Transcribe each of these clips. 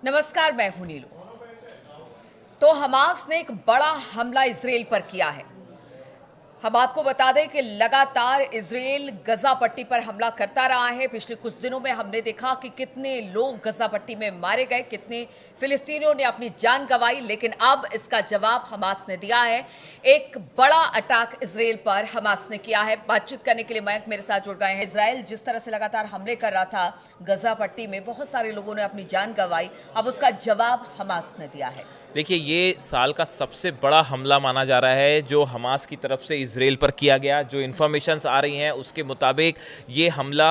नमस्कार, मैं हूं नीलू। तो हमास ने एक बड़ा हमला इजराइल पर किया है। हम आपको बता दें कि लगातार इजराइल गजा पट्टी पर हमला करता रहा है। पिछले कुछ दिनों में हमने देखा कि कितने लोग गजा पट्टी में मारे गए, कितने फिलिस्तीनियों ने अपनी जान गंवाई, लेकिन अब इसका जवाब हमास ने दिया है। एक बड़ा अटैक इजराइल पर हमास ने किया है। बातचीत करने के लिए मयंक मेरे साथ जुड़ गए हैं। इजराइल जिस तरह से लगातार हमले कर रहा था गजा पट्टी में, बहुत सारे लोगों ने अपनी जान गंवाई, अब उसका जवाब हमास ने दिया है। देखिए, ये साल का सबसे बड़ा हमला माना जा रहा है जो हमास की तरफ से इजराइल पर किया गया। जो इन्फॉर्मेशंस आ रही हैं उसके मुताबिक ये हमला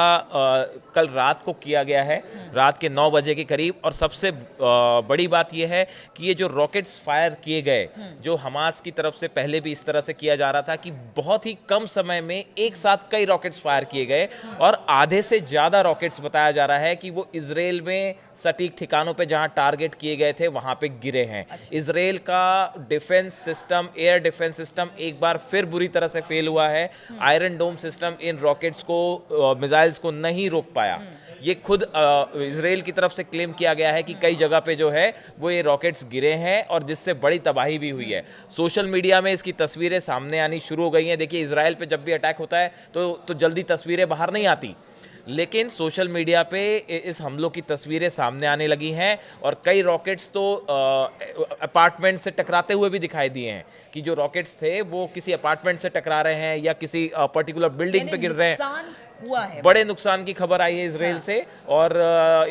कल रात को किया गया है, रात के 9 बजे के करीब। और सबसे बड़ी बात यह है कि ये जो रॉकेट्स फायर किए गए, जो हमास की तरफ से पहले भी इस तरह से किया जा रहा था कि बहुत ही कम समय में एक साथ कई रॉकेट्स फायर किए गए, और आधे से ज़्यादा रॉकेट्स बताया जा रहा है कि वो इजराइल में सटीक ठिकानों पे जहां टारगेट किए गए थे वहां पे गिरे हैं। इजराइल का defence system, air defence system एक बार फिर बुरी तरह से फेल हुआ है। आयरन डोम सिस्टम इन रॉकेट्स को, मिसाइल्स को नहीं रोक पाया। ये खुद इजराइल की तरफ से क्लेम किया गया है कि कई जगह पे जो है वो ये रॉकेट्स गिरे हैं और जिससे बड़ी तबाही भी हुई है। सोशल मीडिया में इसकी तस्वीरें सामने आनी शुरू हो गई हैं। देखिए, इजराइल पे जब भी अटैक होता है तो जल्दी तस्वीरें बाहर नहीं आती, लेकिन सोशल मीडिया पे इस हमलों की तस्वीरें सामने आने लगी हैं और कई रॉकेट्स तो अपार्टमेंट से टकराते हुए भी दिखाई दिए हैं कि जो रॉकेट्स थे वो किसी अपार्टमेंट से टकरा रहे हैं या किसी पर्टिकुलर बिल्डिंग पे गिर रहे हैं। हुआ है, बड़े नुकसान की खबर आई है इजराइल से, और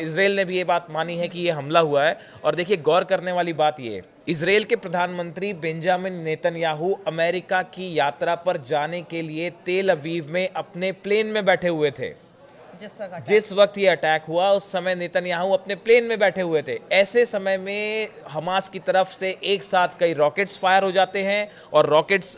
इजराइल ने भी ये बात मानी है कि ये हमला हुआ है। और देखिए, गौर करने वाली बात ये, इजराइल के प्रधानमंत्री बेंजामिन नेतन्याहू अमेरिका की यात्रा पर जाने के लिए तेल अवीव में अपने प्लेन में बैठे हुए थे। जिस वक्त ये अटैक हुआ उस समय नेतन्याहू अपने प्लेन में बैठे हुए थे। ऐसे समय में हमास की तरफ से एक साथ कई रॉकेट्स फायर हो जाते हैं और रॉकेट्स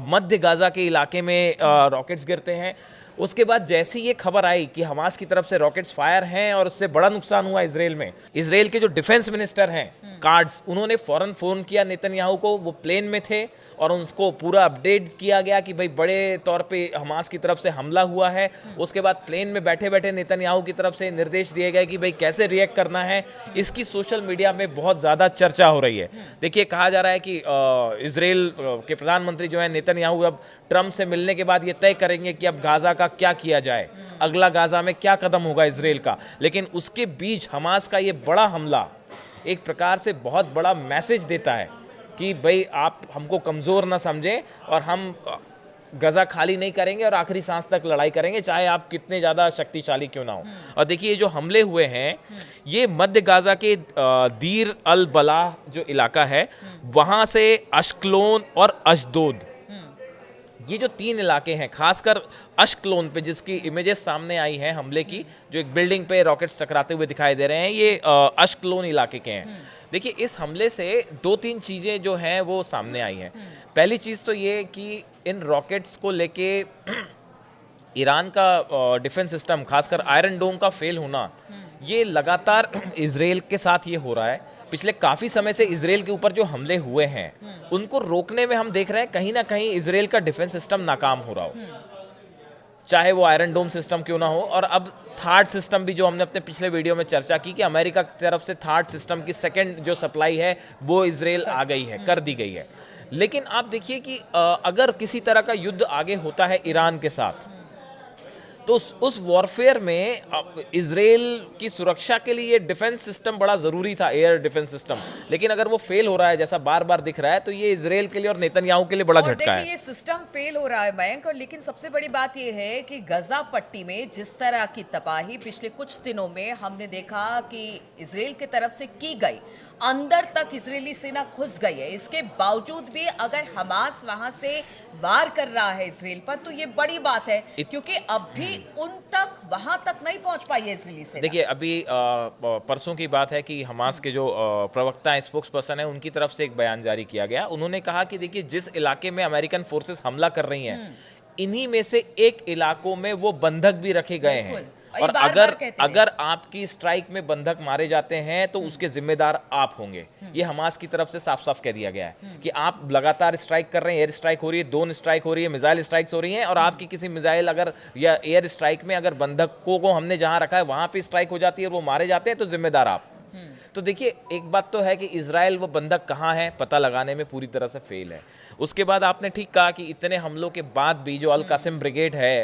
मध्य गाजा के इलाके में रॉकेट्स गिरते हैं। उसके बाद जैसी ये खबर आई कि हमास की तरफ से रॉकेट्स फायर हैं और उससे बड़ा नुकसान हुआ इजराइल में, इजराइल के जो डिफेंस मिनिस्टर हैं कार्ड्स, उन्होंने फौरन फोन किया नेतन्याहू को। वो प्लेन में थे और उनको पूरा अपडेट किया गया कि भाई बड़े तौर पे हमास की तरफ से हमला हुआ है। उसके बाद प्लेन में बैठे बैठे नेतन्याहू की तरफ से निर्देश दिए गए कि भाई कैसे रिएक्ट करना है। इसकी सोशल मीडिया में बहुत ज़्यादा चर्चा हो रही है। देखिए, कहा जा रहा है कि इजराइल के प्रधानमंत्री जो है नेतन्याहू अब ट्रंप से मिलने के बाद ये तय करेंगे कि अब गाजा का क्या किया जाए, अगला गाजा में क्या कदम होगा इजराइल का। लेकिन उसके बीच हमास का ये बड़ा हमला एक प्रकार से बहुत बड़ा मैसेज देता है कि भाई आप हमको कमज़ोर ना समझें और हम गजा खाली नहीं करेंगे और आखिरी सांस तक लड़ाई करेंगे, चाहे आप कितने ज़्यादा शक्तिशाली क्यों ना हो। और देखिए, जो हमले हुए हैं ये मध्य गाजा के दीर अल बलाह जो इलाका है वहाँ से अश्कलोन और अशदोद, ये जो 3 इलाके हैं, खासकर अश्कलोन पे जिसकी इमेजेस सामने आई हैं हमले की, जो एक बिल्डिंग पे रॉकेट्स टकराते हुए दिखाई दे रहे हैं, ये अश्कलोन इलाके के हैं। देखिए, इस हमले से 2-3 चीज़ें जो हैं वो सामने आई हैं। पहली चीज़ तो ये कि इन रॉकेट्स को लेके ईरान का डिफेंस सिस्टम, खासकर आयरन डोम का फेल होना, ये लगातार इजराइल के साथ ये हो रहा है। पिछले काफ़ी समय से इजराइल के ऊपर जो हमले हुए हैं उनको रोकने में हम देख रहे हैं कहीं ना कहीं इजराइल का डिफेंस सिस्टम नाकाम हो रहा हो, चाहे वो आयरन डोम सिस्टम क्यों ना हो। और अब थार्ड सिस्टम भी, जो हमने अपने पिछले वीडियो में चर्चा की कि अमेरिका की तरफ से थार्ड सिस्टम की सेकंड जो सप्लाई है वो इजराइल आ गई है, कर दी गई है। लेकिन आप देखिए कि अगर किसी तरह का युद्ध आगे होता है ईरान के साथ, तो उस वॉरफेयर में इजराइल की सुरक्षा के लिए डिफेंस सिस्टम बड़ा ज़रूरी था, एयर डिफेंस सिस्टम। लेकिन अगर वो फेल हो रहा है जैसा बार बार दिख रहा है, तो ये इजराइल के लिए और नेतन्याहू के लिए बड़ा झटका है। ये सिस्टम फेल हो रहा है मयंक, और लेकिन सबसे बड़ी बात ये है कि गजा पट्टी में जिस तरह की तबाही पिछले कुछ दिनों में हमने देखा कि इजराइल की तरफ से की गई, अंदर तक इजरायली सेना घुस गई है। इसके बावजूद भी अगर हमास वहां से वार कर रहा है इजराइल पर, तो ये बड़ी बात है, क्योंकि अब भी उन तक वहां तक नहीं पहुंच पाई है इजरायली सेना। देखिए, अभी परसों की बात है कि हमास के जो प्रवक्ता हैं, स्पोक्स पर्सन है, उनकी तरफ से एक बयान जारी किया गया। उन्होंने कहा कि देखिए, जिस इलाके में अमेरिकन फोर्सेस हमला कर रही हैं, इन्हीं में से एक इलाकों में वो बंधक भी रखे गए हैं। और अगर आपकी स्ट्राइक में बंधक मारे जाते हैं तो उसके जिम्मेदार आप होंगे। ये हमास की तरफ से साफ साफ कह दिया गया है कि आप लगातार स्ट्राइक कर रहे हैं, एयर स्ट्राइक हो रही है, ड्रोन स्ट्राइक हो रही है, मिसाइल स्ट्राइक्स हो रही हैं, और आपकी किसी मिसाइल अगर या एयर स्ट्राइक में अगर बंधकों को हमने जहां रखा है वहां पे स्ट्राइक हो जाती है और वो मारे जाते हैं, तो जिम्मेदार आप। तो देखिए, एक बात तो है कि इजराइल वो बंधक कहाँ है पता लगाने में पूरी तरह से फेल है। उसके बाद आपने ठीक कहा कि इतने हमलों के बाद भी जो अल कासिम ब्रिगेड है,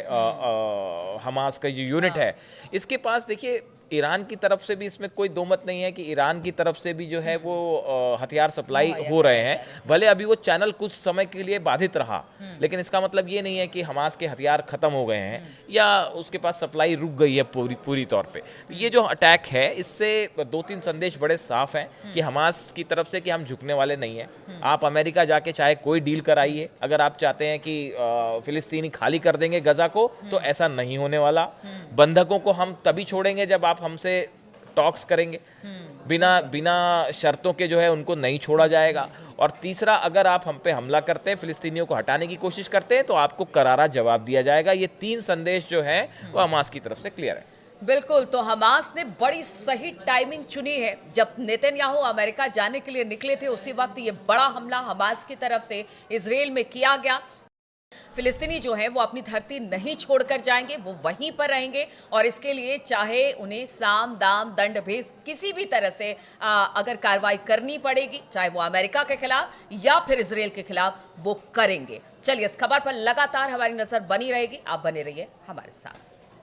हमास का जो यूनिट है, इसके पास देखिए ईरान की तरफ से भी इसमें कोई दो मत नहीं है कि ईरान की तरफ से भी जो है वो हथियार सप्लाई हो रहे हैं। भले अभी वो चैनल कुछ समय के लिए बाधित रहा, लेकिन इसका मतलब ये नहीं है कि हमास के हथियार खत्म हो गए हैं या उसके पास सप्लाई रुक गई है पूरी तौर पे। तो ये जो अटैक है, इससे दो तीन संदेश बड़े साफ हैं कि हमास की तरफ से कि हम झुकने वाले नहीं हैं। आप अमेरिका जाके चाहे कोई डील कराइए, अगर आप चाहते हैं कि फिलिस्तीनी खाली कर देंगे गजा को, तो ऐसा नहीं होने वाला। बंधकों को हम तभी छोड़ेंगे जब आप हमसे टॉक्स करेंगे। बिना शर्तों के जो है उनको नहीं छोड़ा जाएगा। और तीसरा, अगर आप हम पे हमला करते हैं, फिलिस्तीनियों को हटाने की कोशिश करते हैं, तो आपको करारा जवाब दिया जाएगा। ये तीन संदेश जो है वो हमास की तरफ से क्लियर है। बिल्कुल, तो हमास ने बड़ी सही टाइमिंग चुनी है। जब नेतन्याहू अमेरिका जाने के लिए निकले थे, उसी वक्त ये बड़ा हमला हमास की तरफ से इजराइल में किया गया। फिलिस्तीनी जो है वो अपनी धरती नहीं छोड़कर जाएंगे, वो वहीं पर रहेंगे और इसके लिए चाहे उन्हें साम दाम दंड भेद किसी भी तरह से अगर कार्रवाई करनी पड़ेगी, चाहे वो अमेरिका के खिलाफ या फिर इजराइल के खिलाफ, वो करेंगे। चलिए, इस खबर पर लगातार हमारी नजर बनी रहेगी। आप बने रहिए हमारे साथ।